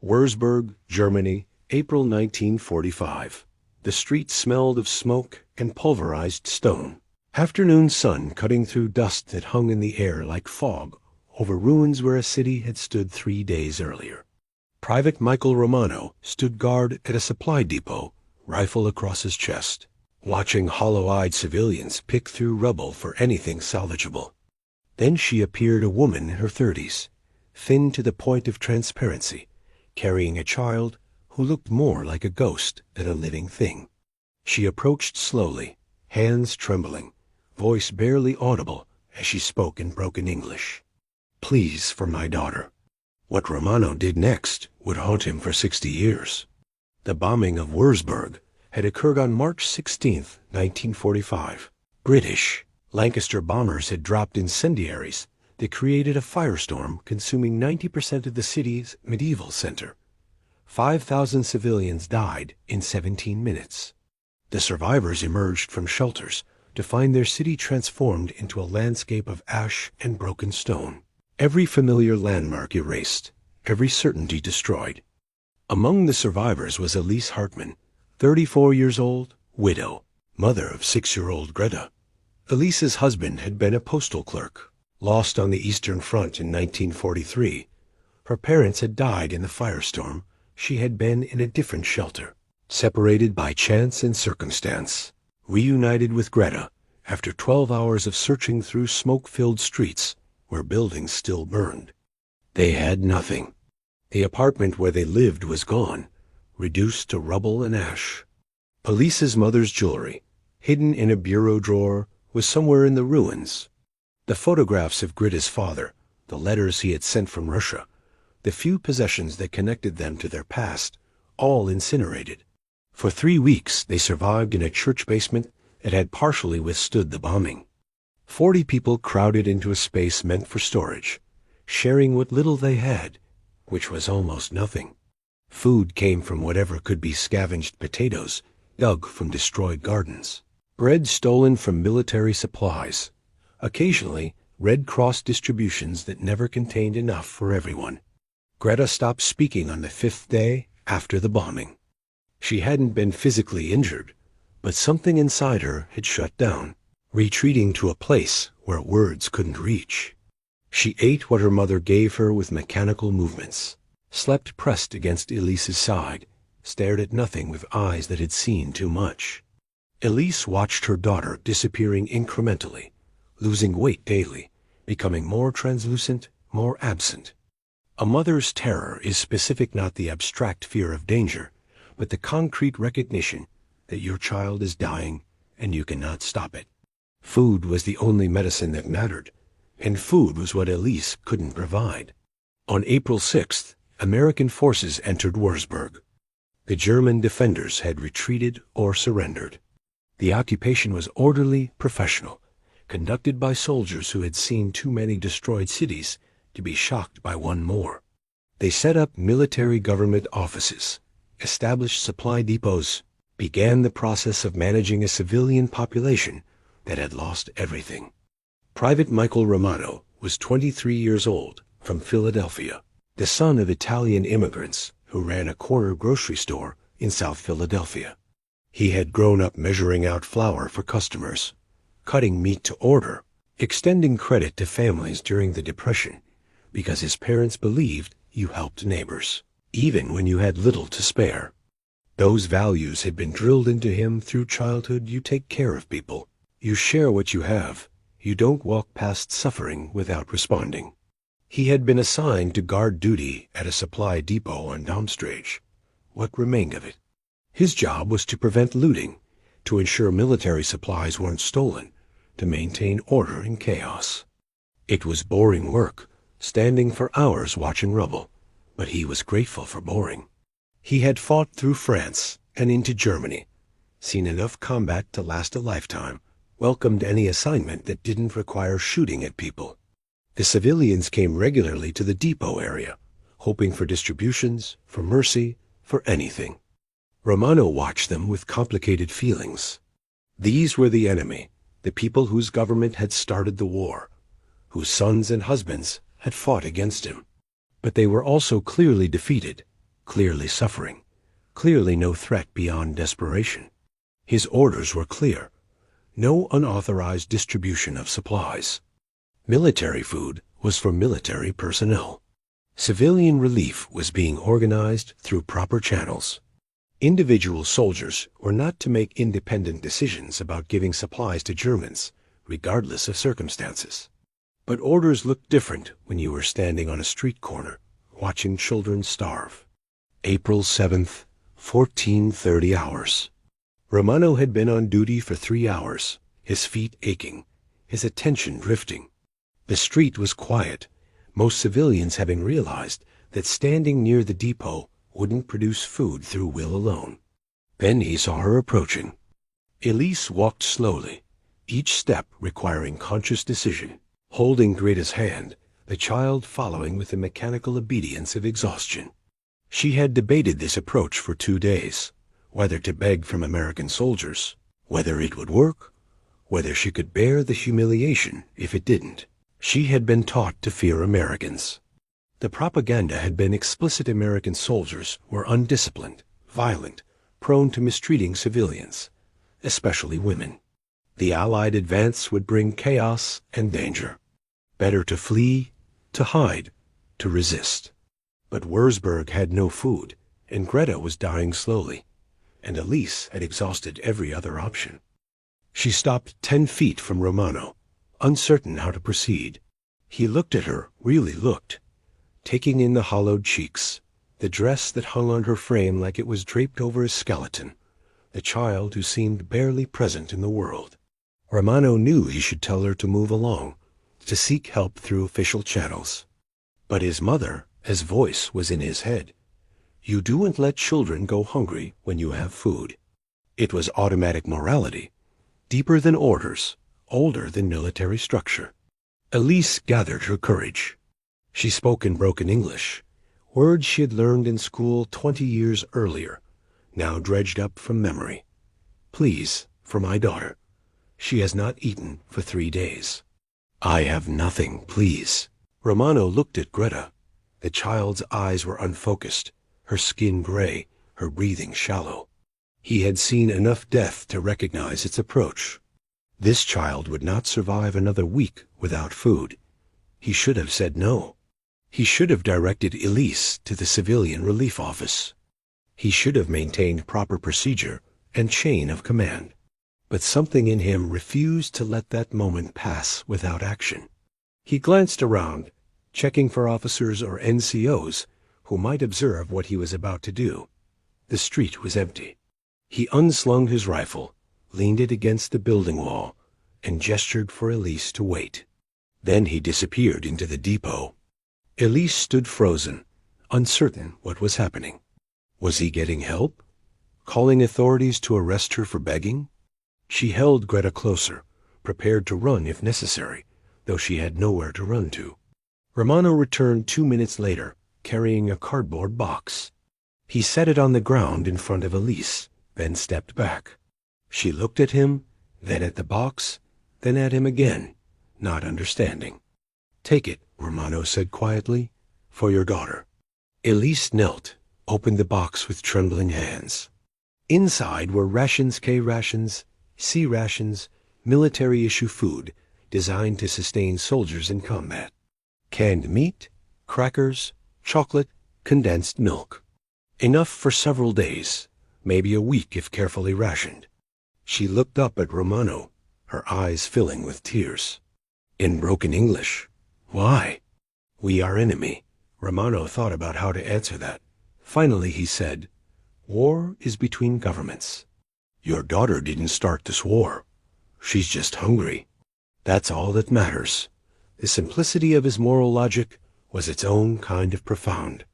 Wurzburg, Germany, April 1945. The street smelled of smoke and pulverized stone. Afternoon sun cutting through dust that hung in the air like fog over ruins where a city had stood 3 days earlier. Private Michael Romano stood guard at a supply depot, rifle across his chest, watching hollow-eyed civilians pick through rubble for anything salvageable. Then she appeared, a woman in her 30s, thin to the point of transparency, carrying a child who looked more like a ghost than a living thing. She approached slowly, hands trembling, voice barely audible as she spoke in broken English. "Please, for my daughter." What Romano did next would haunt him for 60 years. The bombing of Wurzburg had occurred on March 16, 1945. British Lancaster bombers had dropped incendiaries that created a firestorm consuming 90% of the city's medieval center. 5,000 civilians died in 17 minutes. The survivors emerged from shelters to find their city transformed into a landscape of ash and broken stone. Every familiar landmark erased, every certainty destroyed. Among the survivors was Elise Hartmann, 34 years old, widow, mother of 6-year-old Greta. Elise's husband had been a postal clerk, lost on the Eastern Front in 1943. Her parents had died in the firestorm. She had been in a different shelter, separated by chance and circumstance, reunited with Greta after 12 hours of searching through smoke-filled streets where buildings still burned. They had nothing. The apartment where they lived was gone, reduced to rubble and ash. Elise's mother's jewelry, hidden in a bureau drawer, was somewhere in the ruins. The photographs of Greta's father, the letters he had sent from Russia, the few possessions that connected them to their past, all incinerated. For 3 weeks they survived in a church basement that had partially withstood the bombing. 40 people crowded into a space meant for storage, sharing what little they had, which was almost nothing. Food came from whatever could be scavenged potatoes dug from destroyed gardens, bread stolen from military supplies, occasionally Red Cross distributions that never contained enough for everyone. Greta stopped speaking on the 5th day after the bombing. She hadn't been physically injured, but something inside her had shut down, retreating to a place where words couldn't reach. She ate what her mother gave her with mechanical movements, slept pressed against Elise's side, stared at nothing with eyes that had seen too much. Elise watched her daughter disappearing incrementally, losing weight daily, becoming more translucent, more absent. A mother's terror is specific, not the abstract fear of danger, but the concrete recognition that your child is dying and you cannot stop it. Food was the only medicine that mattered, and food was what Elise couldn't provide. On April 6th, American forces entered Wurzburg. The German defenders had retreated or surrendered. The occupation was orderly, professional, conducted by soldiers who had seen too many destroyed cities to be shocked by one more. They set up military government offices, established supply depots, began the process of managing a civilian population that had lost everything. Private Michael Romano was 23 years old, from Philadelphia, the son of Italian immigrants who ran a corner grocery store in South Philadelphia. He had grown up measuring out flour for customers, cutting meat to order, extending credit to families during the Depression, because his parents believed you helped neighbors, even when you had little to spare. Those values had been drilled into him through childhood. You take care of people. You share what you have. You don't walk past suffering without responding. He had been assigned to guard duty at a supply depot on Darmstrasse. What remained of it? His job was to prevent looting, to ensure military supplies weren't stolen, to maintain order in chaos. It was boring work, standing for hours watching rubble, but he was grateful for boring. He had fought through France and into Germany, seen enough combat to last a lifetime, welcomed any assignment that didn't require shooting at people. The civilians came regularly to the depot area, hoping for distributions, for mercy, for anything. Romano watched them with complicated feelings. These were the enemy, the people whose government had started the war, whose sons and husbands had fought against him. But they were also clearly defeated, clearly suffering, clearly no threat beyond desperation. His orders were clear: no unauthorized distribution of supplies. Military food was for military personnel. Civilian relief was being organized through proper channels. Individual soldiers were not to make independent decisions about giving supplies to Germans, regardless of circumstances. But orders looked different when you were standing on a street corner, watching children starve. April 7th, 14:30 hours. Romano had been on duty for 3 hours, his feet aching, his attention drifting. The street was quiet, most civilians having realized that standing near the depot wouldn't produce food through will alone. Then he saw her approaching. Elise walked slowly, each step requiring conscious decision, holding Greta's hand, the child following with the mechanical obedience of exhaustion. She had debated this approach for 2 days, whether to beg from American soldiers, whether it would work, whether she could bear the humiliation if it didn't. She had been taught to fear Americans. The propaganda had been explicit: American soldiers were undisciplined, violent, prone to mistreating civilians, especially women. The Allied advance would bring chaos and danger. Better to flee, to hide, to resist. But Wurzburg had no food, and Greta was dying slowly, and Elise had exhausted every other option. She stopped 10 feet from Romano, uncertain how to proceed. He looked at her, really looked, taking in the hollowed cheeks, the dress that hung on her frame like it was draped over a skeleton, the child who seemed barely present in the world. Romano knew he should tell her to move along, to seek help through official channels. But his mother's voice was in his head. You don't let children go hungry when you have food. It was automatic morality, deeper than orders, older than military structure. Elise gathered her courage. She spoke in broken English, words she had learned in school 20 years earlier, now dredged up from memory. Please, for my daughter. She has not eaten for 3 days. I have nothing, please. Romano looked at Greta. The child's eyes were unfocused, her skin gray, her breathing shallow. He had seen enough death to recognize its approach. This child would not survive another week without food. He should have said no. He should have directed Elise to the civilian relief office. He should have maintained proper procedure and chain of command. But something in him refused to let that moment pass without action. He glanced around, checking for officers or NCOs who might observe what he was about to do. The street was empty. He unslung his rifle, leaned it against the building wall, and gestured for Elise to wait. Then he disappeared into the depot. Elise stood frozen, uncertain what was happening. Was he getting help? Calling authorities to arrest her for begging? She held Greta closer, prepared to run if necessary, though she had nowhere to run to. Romano returned 2 minutes later, carrying a cardboard box. He set it on the ground in front of Elise, then stepped back. She looked at him, then at the box, then at him again, not understanding. Take it, Romano said quietly, for your daughter. Elise knelt, opened the box with trembling hands. Inside were rations, K rations, C rations, military-issue food designed to sustain soldiers in combat. Canned meat, crackers, chocolate, condensed milk. Enough for several days, maybe a week if carefully rationed. She looked up at Romano, her eyes filling with tears. In broken English, why? We are enemy. Romano thought about how to answer that. Finally he said, war is between governments. Your daughter didn't start this war. She's just hungry. That's all that matters. The simplicity of his moral logic was its own kind of profound.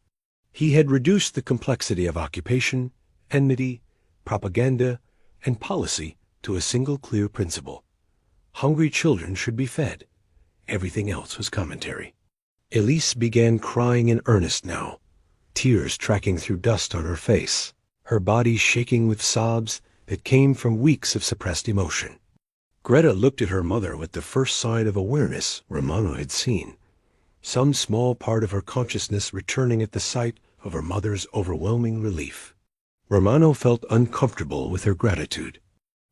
He had reduced the complexity of occupation, enmity, propaganda, and policy to a single clear principle. Hungry children should be fed. Everything else was commentary. Elise began crying in earnest now, tears tracking through dust on her face, her body shaking with sobs that came from weeks of suppressed emotion. Greta looked at her mother with the first sign of awareness Romano had seen, some small part of her consciousness returning at the sight of her mother's overwhelming relief. Romano felt uncomfortable with her gratitude.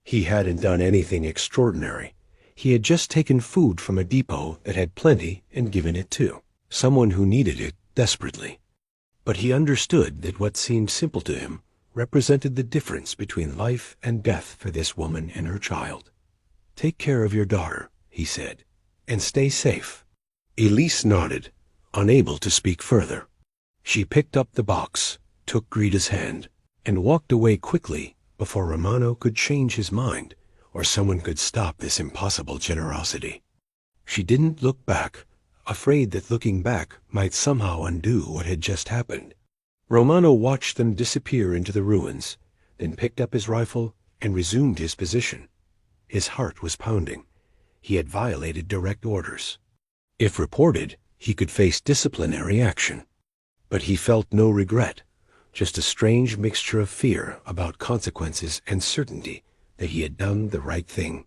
He hadn't done anything extraordinary. He had just taken food from a depot that had plenty and given it to someone who needed it desperately. But he understood that what seemed simple to him represented the difference between life and death for this woman and her child. "Take care of your daughter," he said, "and stay safe." Elise nodded, unable to speak further. She picked up the box, took Greta's hand, and walked away quickly before Romano could change his mind or someone could stop this impossible generosity. She didn't look back, afraid that looking back might somehow undo what had just happened. Romano watched them disappear into the ruins, then picked up his rifle and resumed his position. His heart was pounding. He had violated direct orders. If reported, he could face disciplinary action. But he felt no regret, just a strange mixture of fear about consequences and certainty that he had done the right thing.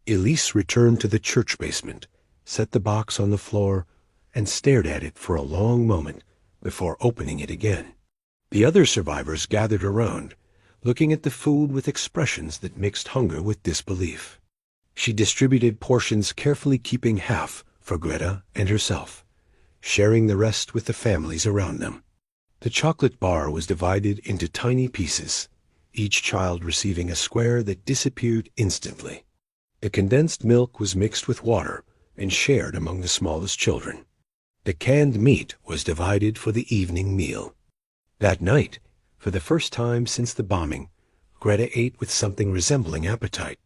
Elise returned to the church basement, set the box on the floor, and stared at it for a long moment before opening it again. The other survivors gathered around, looking at the food with expressions that mixed hunger with disbelief. She distributed portions, carefully keeping half for Greta and herself, sharing the rest with the families around them. The chocolate bar was divided into tiny pieces, each child receiving a square that disappeared instantly. The condensed milk was mixed with water and shared among the smallest children. The canned meat was divided for the evening meal. That night, for the first time since the bombing, Greta ate with something resembling appetite.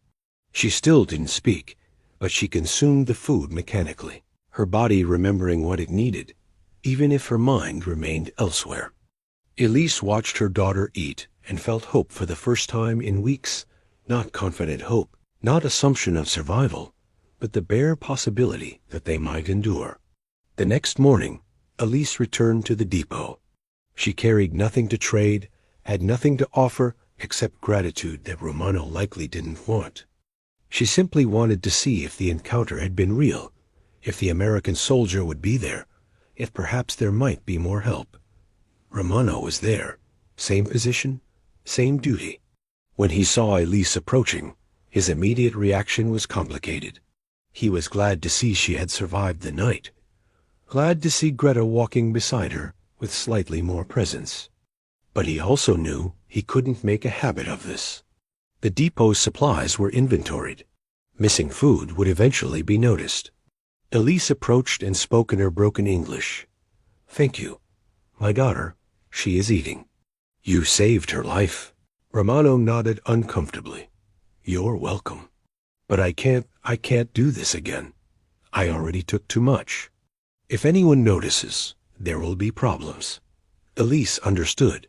She still didn't speak, but she consumed the food mechanically, her body remembering what it needed, even if her mind remained elsewhere. Elise watched her daughter eat and felt hope for the first time in weeks, not confident hope, not assumption of survival, but the bare possibility that they might endure. The next morning, Elise returned to the depot. She carried nothing to trade, had nothing to offer except gratitude that Romano likely didn't want. She simply wanted to see if the encounter had been real, if the American soldier would be there, if perhaps there might be more help. Romano was there, same position, same duty. When he saw Elise approaching, his immediate reaction was complicated. He was glad to see she had survived the night, glad to see Greta walking beside her with slightly more presence. But he also knew he couldn't make a habit of this. The depot's supplies were inventoried. Missing food would eventually be noticed. Elise approached and spoke in her broken English. "Thank you. My daughter, she is eating." "You saved her life." Romano nodded uncomfortably. "You're welcome. But I can't do this again. I already took too much. If anyone notices, there will be problems." Elise understood.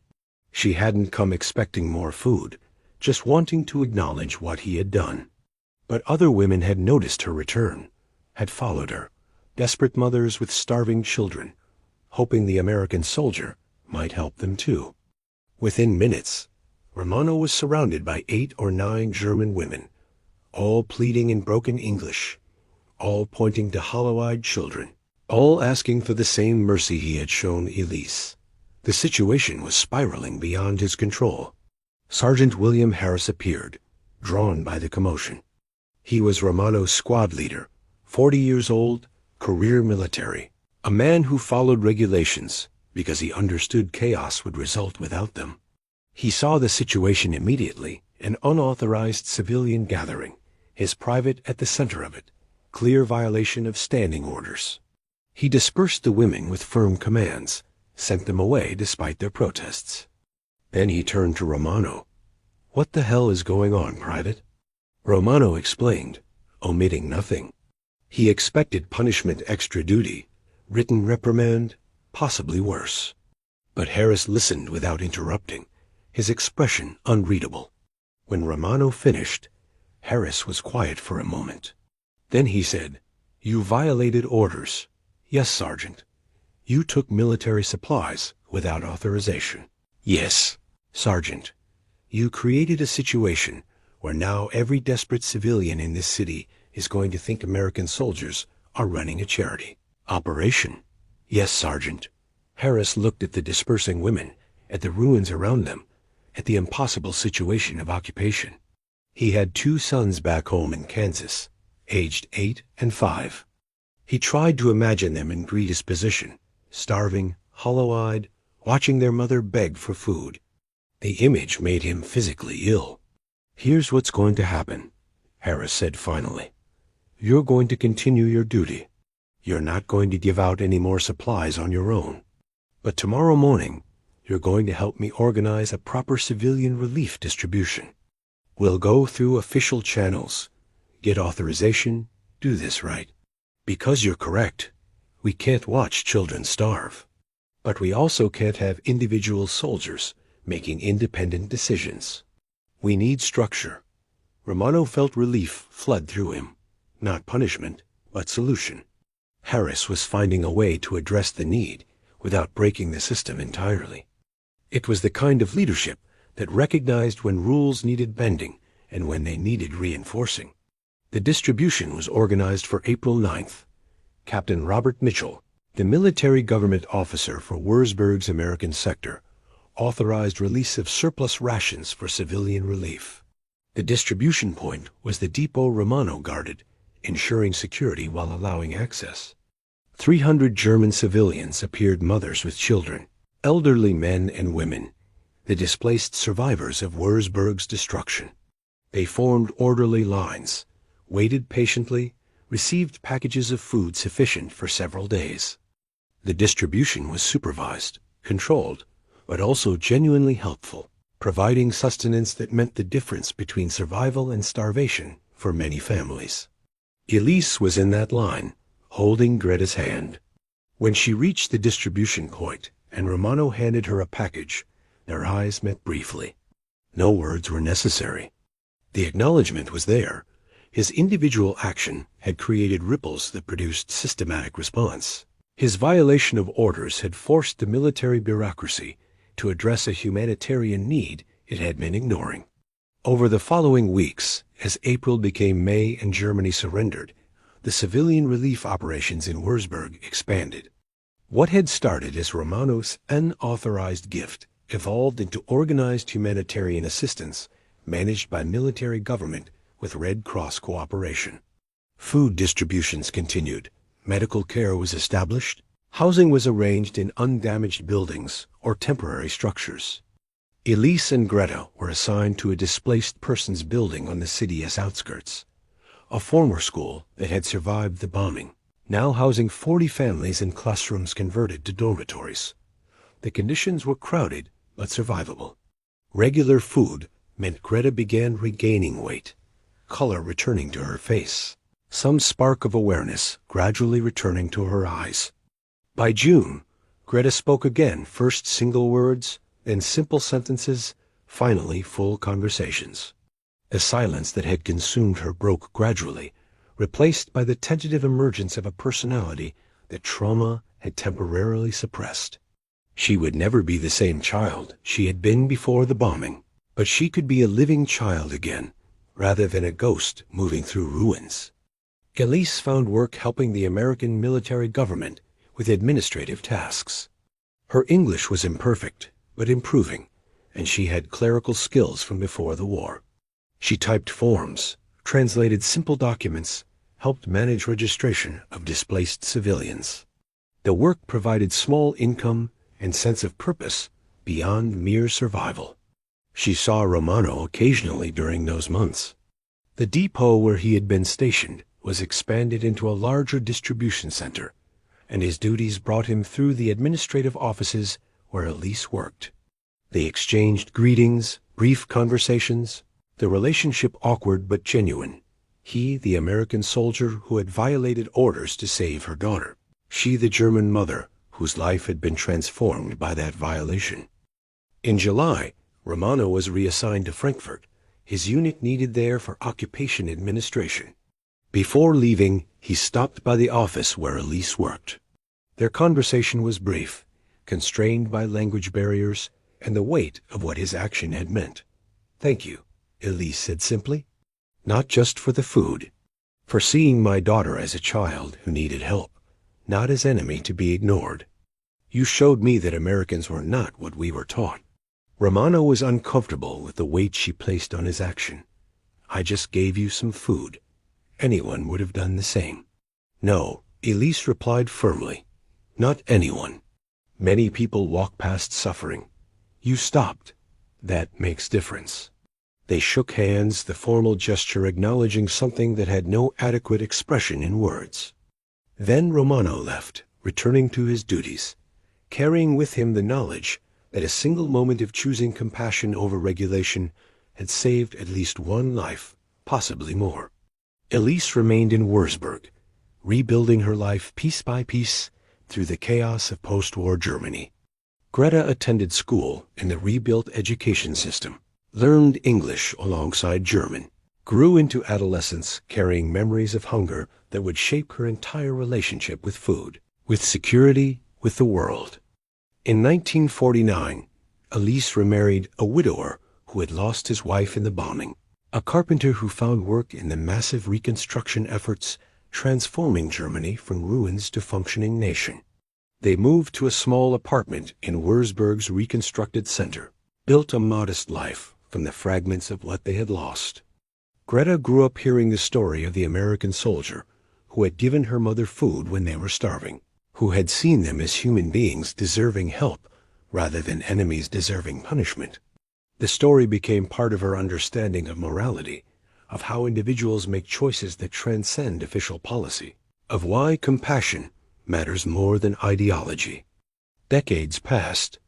She hadn't come expecting more food, just wanting to acknowledge what he had done. But other women had noticed her return, had followed her, desperate mothers with starving children, hoping the American soldier might help them too. Within minutes, Romano was surrounded by 8 or 9 German women, all pleading in broken English, all pointing to hollow-eyed children, all asking for the same mercy he had shown Elise. The situation was spiraling beyond his control. Sergeant William Harris appeared, drawn by the commotion. He was Romano's squad leader, 40 years old, career military, a man who followed regulations because he understood chaos would result without them. He saw the situation immediately, an unauthorized civilian gathering, his private at the center of it, clear violation of standing orders. He dispersed the women with firm commands, sent them away despite their protests. Then he turned to Romano. "What the hell is going on, Private?" Romano explained, omitting nothing. He expected punishment extra duty, written reprimand, possibly worse. But Harris listened without interrupting, his expression unreadable. When Romano finished, Harris was quiet for a moment. Then he said, "You violated orders." "Yes, Sergeant." "You took military supplies without authorization." "Yes, Sergeant." "You created a situation where now every desperate civilian in this city is going to think American soldiers are running a charity operation." "Yes, Sergeant." Harris looked at the dispersing women, at the ruins around them, at the impossible situation of occupation. He had 2 sons back home in Kansas, aged 8 and 5. He tried to imagine them in Greta's position, starving, hollow-eyed, watching their mother beg for food. The image made him physically ill. "Here's what's going to happen," Harris said finally. "You're going to continue your duty. You're not going to give out any more supplies on your own. But tomorrow morning, you're going to help me organize a proper civilian relief distribution. We'll go through official channels, get authorization, do this right. Because you're correct, we can't watch children starve. But we also can't have individual soldiers making independent decisions. We need structure." Romano felt relief flood through him. Not punishment, but solution. Harris was finding a way to address the need without breaking the system entirely. It was the kind of leadership that recognized when rules needed bending and when they needed reinforcing. The distribution was organized for April 9th. Captain Robert Mitchell, the military government officer for Wurzburg's American sector, authorized release of surplus rations for civilian relief. The distribution point was the depot Romano guarded, ensuring security while allowing access. 300 German civilians appeared, mothers with children, elderly men and women, the displaced survivors of Wurzburg's destruction. They formed orderly lines, waited patiently, received packages of food sufficient for several days. The distribution was supervised, controlled, but also genuinely helpful, providing sustenance that meant the difference between survival and starvation for many families. Elise was in that line, holding Greta's hand. When she reached the distribution point and Romano handed her a package, their eyes met briefly. No words were necessary. The acknowledgement was there. His individual action had created ripples that produced systematic response. His violation of orders had forced the military bureaucracy to address a humanitarian need it had been ignoring. Over the following weeks, as April became May and Germany surrendered, the civilian relief operations in Wurzburg expanded. What had started as Romano's unauthorized gift evolved into organized humanitarian assistance managed by military government with Red Cross cooperation. Food distributions continued, medical care was established, housing was arranged in undamaged buildings or temporary structures. Elise and Greta were assigned to a displaced persons building on the city's outskirts, a former school that had survived the bombing, now housing 40 families in classrooms converted to dormitories. The conditions were crowded but survivable. Regular food meant Greta began regaining weight, color returning to her face, some spark of awareness gradually returning to her eyes. By June, Greta spoke again, first single words, then simple sentences, finally full conversations. The silence that had consumed her broke gradually, replaced by the tentative emergence of a personality that trauma had temporarily suppressed. She would never be the same child she had been before the bombing, but she could be a living child again, rather than a ghost moving through ruins. Elise found work helping the American military government with administrative tasks. Her English was imperfect, but improving, and she had clerical skills from before the war. She typed forms, translated simple documents, helped manage registration of displaced civilians. The work provided small income and sense of purpose beyond mere survival. She saw Romano occasionally during those months. The depot where he had been stationed was expanded into a larger distribution center, and his duties brought him through the administrative offices where Elise worked. They exchanged greetings, brief conversations, the relationship awkward but genuine. He, the American soldier who had violated orders to save her daughter. She, the German mother whose life had been transformed by that violation. In July, Romano was reassigned to Frankfurt, his unit needed there for occupation administration. Before leaving, he stopped by the office where Elise worked. Their conversation was brief, constrained by language barriers and the weight of what his action had meant. "Thank you," Elise said simply. "Not just for the food, for seeing my daughter as a child who needed help, not as enemy to be ignored. You showed me that Americans were not what we were taught. Romano was uncomfortable with the weight she placed on his action. I just gave you some food. Anyone would have done the same. No, Elise replied firmly. Not anyone. Many people walk past suffering. You stopped. That makes difference. They shook hands, the formal gesture acknowledging something that had no adequate expression in words. Then Romano left, returning to his duties, carrying with him the knowledge that a single moment of choosing compassion over regulation had saved at least one life, possibly more. Elise remained in Wurzburg, rebuilding her life piece by piece through the chaos of post-war Germany. Greta attended school in the rebuilt education system, learned English alongside German, grew into adolescence carrying memories of hunger that would shape her entire relationship with food, with security, with the world. In 1949, Elise remarried a widower who had lost his wife in the bombing, a carpenter who found work in the massive reconstruction efforts transforming Germany from ruins to functioning nation. They moved to a small apartment in Wurzburg's reconstructed center, built a modest life from the fragments of what they had lost. Greta grew up hearing the story of the American soldier who had given her mother food when they were starving, who had seen them as human beings deserving help rather than enemies deserving punishment. The story became part of her understanding of morality, of how individuals make choices that transcend official policy, of why compassion matters more than ideology. Decades passed.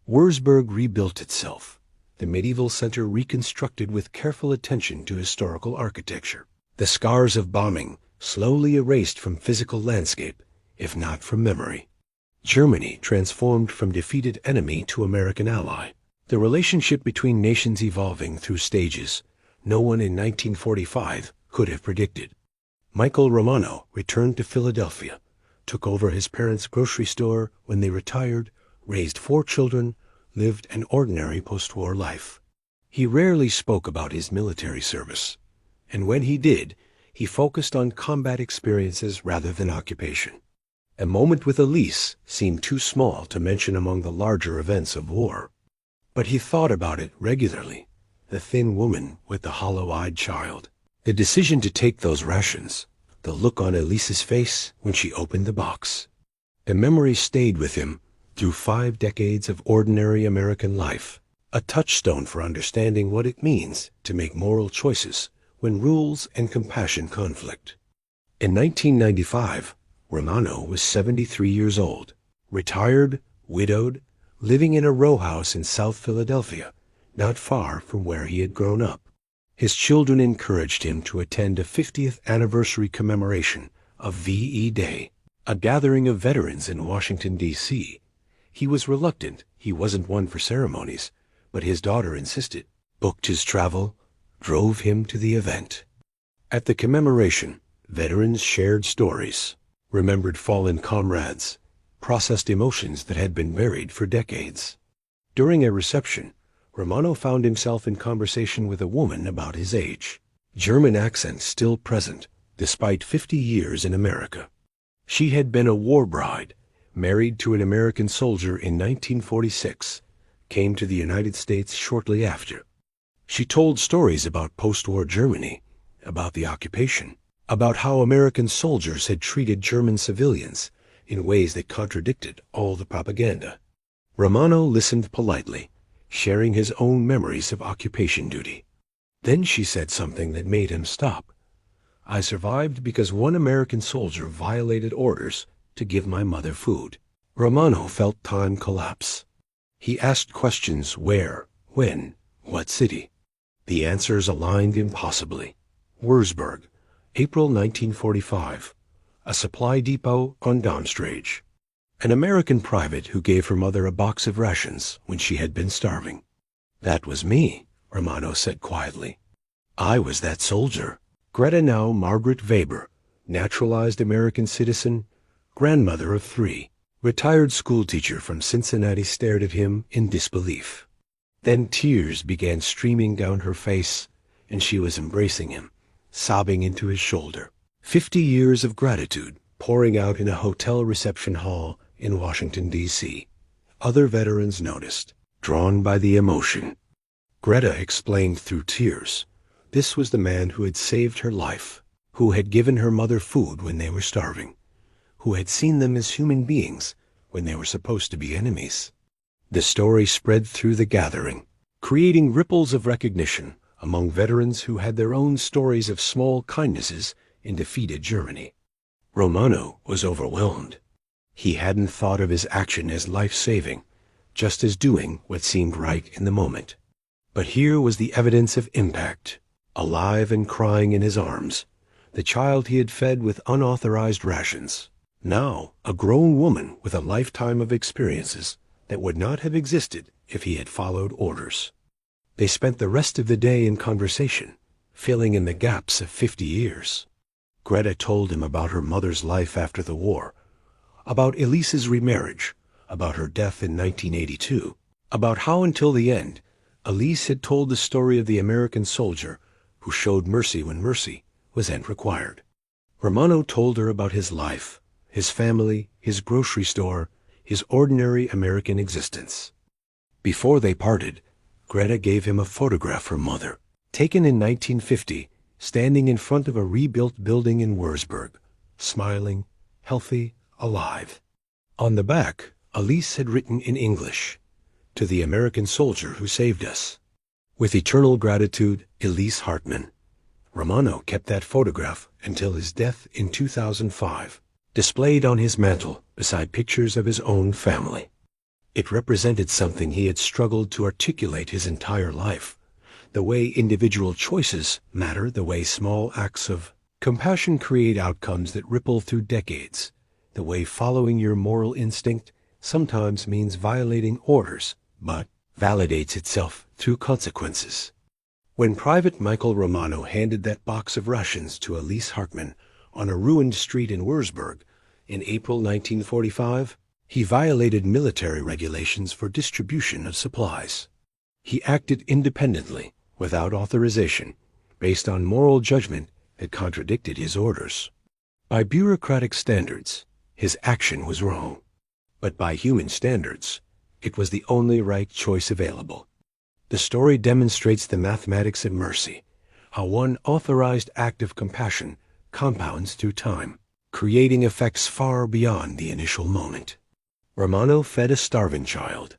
Wurzburg rebuilt itself, the medieval center reconstructed with careful attention to historical architecture. The scars of bombing slowly erased from physical landscape, if not from memory. Germany transformed from defeated enemy to American ally, the relationship between nations evolving through stages no one in 1945 could have predicted. Michael Romano returned to Philadelphia, took over his parents' grocery store when they retired, raised 4 children, lived an ordinary post-war life. He rarely spoke about his military service, and when he did, he focused on combat experiences rather than occupation. A moment with Elise seemed too small to mention among the larger events of war. But he thought about it regularly, the thin woman with the hollow-eyed child, the decision to take those rations, the look on Elise's face when she opened the box. A memory stayed with him through 5 decades of ordinary American life, a touchstone for understanding what it means to make moral choices when rules and compassion conflict. In 1995, Romano was 73 years old, retired, widowed, living in a row house in South Philadelphia, not far from where he had grown up. His children encouraged him to attend a 50th anniversary commemoration of VE Day, a gathering of veterans in Washington, D.C. He was reluctant, he wasn't one for ceremonies, but his daughter insisted, booked his travel, drove him to the event. At the commemoration, veterans shared stories, remembered fallen comrades, processed emotions that had been buried for decades. During a reception, Romano found himself in conversation with a woman about his age, German accent still present, despite 50 years in America. She had been a war bride, married to an American soldier in 1946, came to the United States shortly after. She told stories about post-war Germany, about the occupation, about how American soldiers had treated German civilians in ways that contradicted all the propaganda. Romano listened politely, sharing his own memories of occupation duty. Then she said something that made him stop. I survived because one American soldier violated orders to give my mother food. Romano felt time collapse. He asked questions: where, when, what city? The answers aligned impossibly. Wurzburg, April 1945. A supply depot on Downstrage. An American private who gave her mother a box of rations when she had been starving. That was me, Romano said quietly. I was that soldier. Greta, now Margaret Weber, naturalized American citizen, grandmother of 3, retired schoolteacher from Cincinnati, stared at him in disbelief. Then tears began streaming down her face, and she was embracing him, sobbing into his shoulder. 50 years of gratitude pouring out in a hotel reception hall in Washington, D.C. Other veterans noticed, drawn by the emotion. Greta explained through tears. This was the man who had saved her life, who had given her mother food when they were starving, who had seen them as human beings when they were supposed to be enemies. The story spread through the gathering, creating ripples of recognition among veterans who had their own stories of small kindnesses in defeated Germany. Romano was overwhelmed. He hadn't thought of his action as life-saving, just as doing what seemed right in the moment. But here was the evidence of impact, alive and crying in his arms, the child he had fed with unauthorized rations. Now, a grown woman with a lifetime of experiences that would not have existed if he had followed orders. They spent the rest of the day in conversation, filling in the gaps of 50 years. Greta told him about her mother's life after the war, about Elise's remarriage, about her death in 1982, about how until the end, Elise had told the story of the American soldier who showed mercy when mercy was required. Romano told her about his life, his family, his grocery store, his ordinary American existence. Before they parted, Greta gave him a photograph of her mother, taken in 1950, standing in front of a rebuilt building in Würzburg, smiling, healthy, alive. On the back, Elise had written in English, "To the American soldier who saved us. With eternal gratitude, Elise Hartman." Romano kept that photograph until his death in 2005, displayed on his mantel beside pictures of his own family. It represented something he had struggled to articulate his entire life, the way individual choices matter, the way small acts of compassion create outcomes that ripple through decades, the way following your moral instinct sometimes means violating orders, but validates itself through consequences. When Private Michael Romano handed that box of rations to Elise Hartman on a ruined street in Würzburg in April 1945, he violated military regulations for distribution of supplies. He acted independently, without authorization, based on moral judgment that contradicted his orders. By bureaucratic standards, his action was wrong. But by human standards, it was the only right choice available. The story demonstrates the mathematics of mercy, how one authorized act of compassion compounds through time, creating effects far beyond the initial moment. Romano fed a starving child.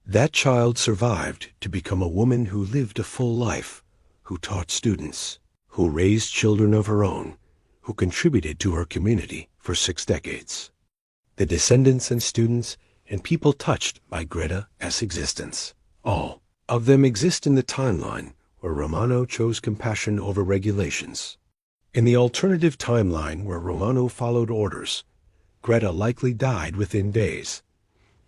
That child survived to become a woman who lived a full life, who taught students, who raised children of her own, who contributed to her community for 6 decades. The descendants and students and people touched by Greta's existence, all of them exist in the timeline where Romano chose compassion over regulations. In the alternative timeline where Romano followed orders, Greta likely died within days.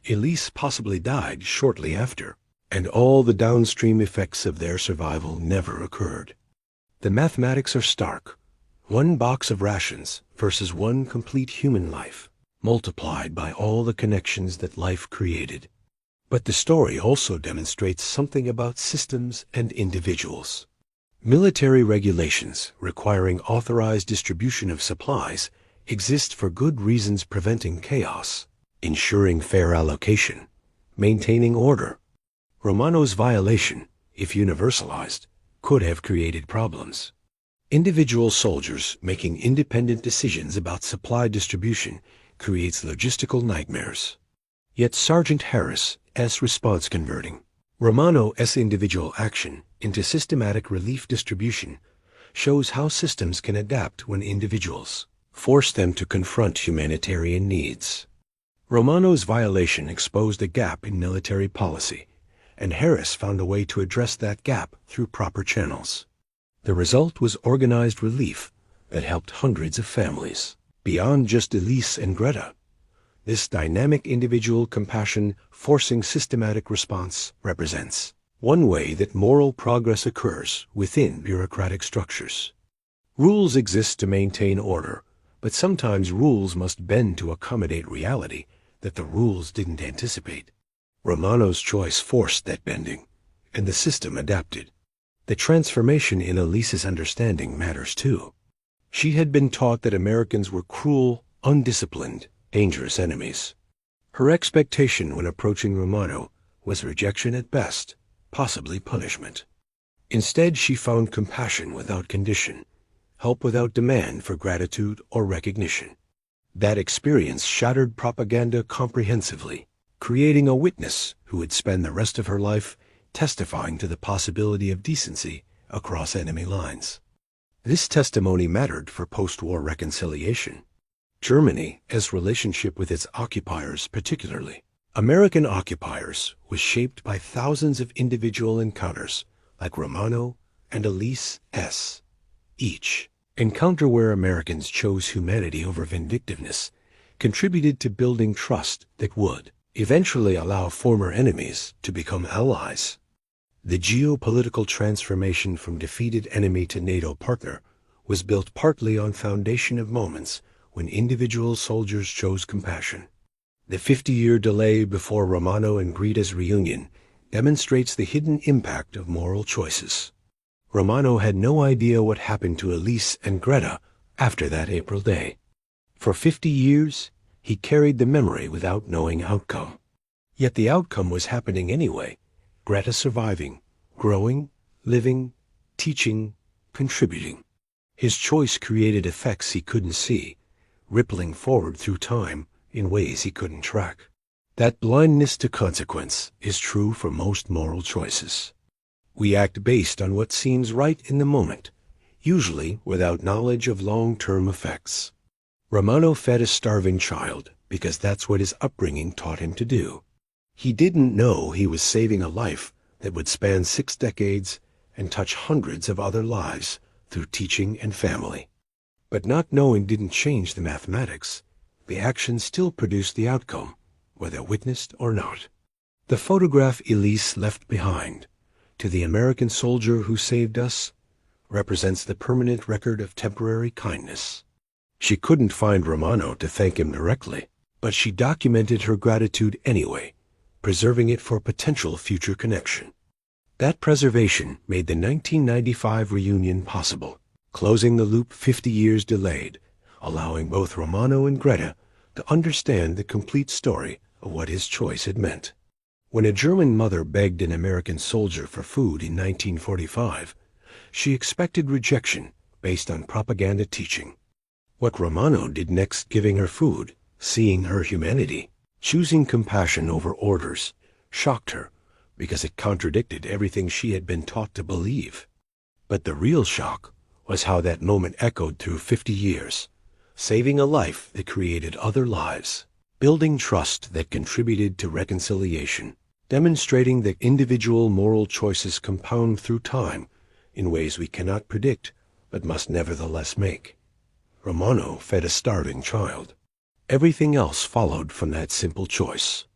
Elise possibly died shortly after, and all the downstream effects of their survival never occurred. The mathematics are stark. 1 box of rations versus 1 complete human life, multiplied by all the connections that life created. But the story also demonstrates something about systems and individuals. Military regulations requiring authorized distribution of supplies exist for good reasons, preventing chaos, ensuring fair allocation, maintaining order. Romano's violation, if universalized, could have created problems. Individual soldiers making independent decisions about supply distribution creates logistical nightmares. Yet Sergeant Harris' response converting Romano's individual action into systematic relief distribution shows how systems can adapt when individuals force them to confront humanitarian needs. Romano's violation exposed a gap in military policy, and Harris found a way to address that gap through proper channels. The result was organized relief that helped hundreds of families, beyond just Elise and Greta. This dynamic individual compassion forcing systematic response represents one way that moral progress occurs within bureaucratic structures. Rules exist to maintain order, but sometimes rules must bend to accommodate reality that the rules didn't anticipate. Romano's choice forced that bending, and the system adapted. The transformation in Elise's understanding matters too. She had been taught that Americans were cruel, undisciplined, dangerous enemies. Her expectation when approaching Romano was rejection at best, possibly punishment. Instead, she found compassion without condition, help without demand for gratitude or recognition. That experience shattered propaganda comprehensively, creating a witness who would spend the rest of her life testifying to the possibility of decency across enemy lines. This testimony mattered for post-war reconciliation. Germany's relationship with its occupiers, particularly American occupiers, was shaped by thousands of individual encounters like Romano and Elise S. Each encounter where Americans chose humanity over vindictiveness contributed to building trust that would eventually allow former enemies to become allies. The geopolitical transformation from defeated enemy to NATO partner was built partly on foundation of moments when individual soldiers chose compassion. The 50-year delay before Romano and Greta's reunion demonstrates the hidden impact of moral choices. Romano had no idea what happened to Elise and Greta after that April day. For 50 years, he carried the memory without knowing outcome. Yet the outcome was happening anyway. Greta surviving, growing, living, teaching, contributing. His choice created effects he couldn't see, rippling forward through time in ways he couldn't track. That blindness to consequence is true for most moral choices. We act based on what seems right in the moment, usually without knowledge of long-term effects. Romano fed a starving child because that's what his upbringing taught him to do. He didn't know he was saving a life that would span 6 decades and touch hundreds of other lives through teaching and family. But not knowing didn't change the mathematics. The action still produced the outcome, whether witnessed or not. The photograph Elise left behind, to the American soldier who saved us, represents the permanent record of temporary kindness. She couldn't find Romano to thank him directly, but she documented her gratitude anyway, preserving it for potential future connection. That preservation made the 1995 reunion possible, closing the loop 50 years delayed, allowing both Romano and Greta to understand the complete story of what his choice had meant. When a German mother begged an American soldier for food in 1945, she expected rejection based on propaganda teaching. What Romano did next, giving her food, seeing her humanity, choosing compassion over orders, shocked her because it contradicted everything she had been taught to believe. But the real shock was how that moment echoed through 50 years, saving a life that created other lives, building trust that contributed to reconciliation, demonstrating that individual moral choices compound through time in ways we cannot predict but must nevertheless make. Romano fed a starving child. Everything else followed from that simple choice.